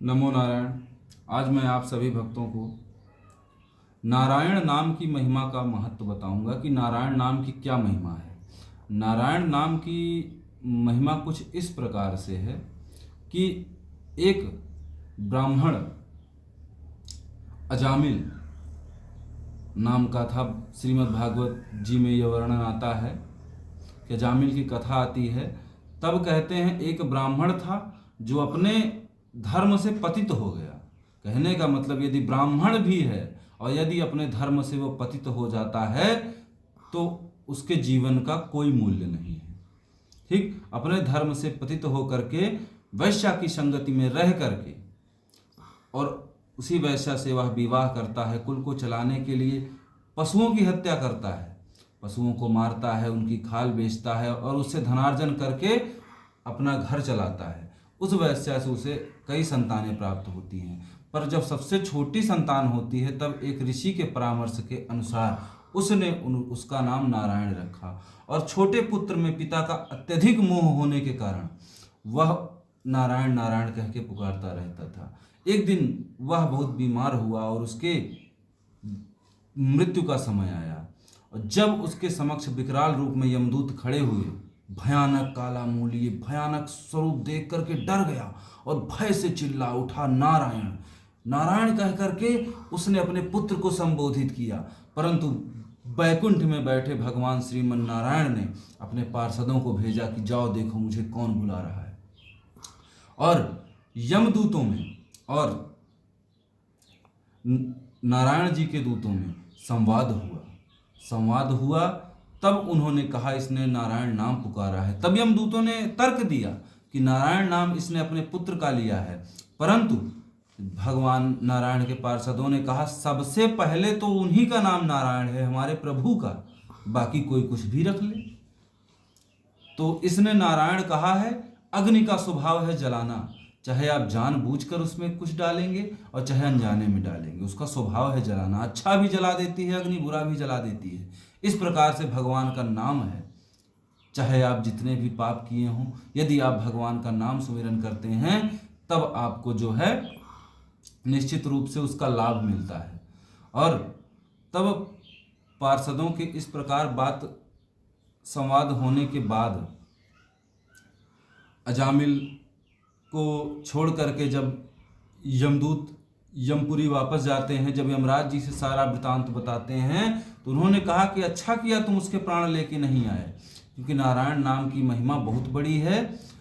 नमो नारायण। आज मैं आप सभी भक्तों को नारायण नाम की महिमा का महत्व बताऊंगा कि नारायण नाम की क्या महिमा है। नारायण नाम की महिमा कुछ इस प्रकार से है कि एक ब्राह्मण अजामिल नाम का था। श्रीमद् भागवत जी में यह वर्णन आता है कि अजामिल की कथा आती है। तब कहते हैं एक ब्राह्मण था जो अपने धर्म से पतित हो गया। कहने का मतलब यदि ब्राह्मण भी है और यदि अपने धर्म से वो पतित हो जाता है तो उसके जीवन का कोई मूल्य नहीं है। ठीक, अपने धर्म से पतित होकर के वैश्या की संगति में रह करके और उसी वैश्या से वह विवाह करता है, कुल को चलाने के लिए पशुओं की हत्या करता है, पशुओं को मारता है, उनकी खाल बेचता है और उससे धनार्जन करके अपना घर चलाता है। उस वैश्या से उसे कई संतानें प्राप्त होती हैं, पर जब सबसे छोटी संतान होती है तब एक ऋषि के परामर्श के अनुसार उसने उसका नाम नारायण रखा। और छोटे पुत्र में पिता का अत्यधिक मोह होने के कारण वह नारायण नारायण कह के पुकारता रहता था। एक दिन वह बहुत बीमार हुआ और उसके मृत्यु का समय आया और जब उसके समक्ष विकराल रूप में यमदूत खड़े हुए, भयानक काला मूली भयानक स्वरूप देख करके डर गया और भय से चिल्ला उठा, नारायण नारायण कह करके उसने अपने पुत्र को संबोधित किया। परंतु बैकुंठ में बैठे भगवान श्रीमन नारायण ने अपने पार्षदों को भेजा कि जाओ देखो मुझे कौन बुला रहा है। और यमदूतों में और नारायण जी के दूतों में संवाद हुआ। तब उन्होंने कहा इसने नारायण नाम पुकारा है। तब यमदूतों ने तर्क दिया कि नारायण नाम इसने अपने पुत्र का लिया है। परंतु भगवान नारायण के पार्षदों ने कहा सबसे पहले तो उन्हीं का नाम नारायण है, हमारे प्रभु का, बाकी कोई कुछ भी रख ले। तो इसने नारायण कहा है। अग्नि का स्वभाव है जलाना, चाहे आप जानबूझकर उसमें कुछ डालेंगे और चाहे अनजाने में डालेंगे, उसका स्वभाव है जलाना। अच्छा भी जला देती है अग्नि, बुरा भी जला देती है। इस प्रकार से भगवान का नाम है। चाहे आप जितने भी पाप किए हों, यदि आप भगवान का नाम सुमिरन करते हैं तब आपको जो है निश्चित रूप से उसका लाभ मिलता है। और तब पार्षदों के इस प्रकार बात संवाद होने के बाद अजामिल को छोड़ करके जब यमदूत यमपुरी वापस जाते हैं, जब यमराज जी से सारा वृतांत बताते हैं तो उन्होंने कहा कि अच्छा किया तुम उसके प्राण लेके नहीं आए, क्योंकि नारायण नाम की महिमा बहुत बड़ी है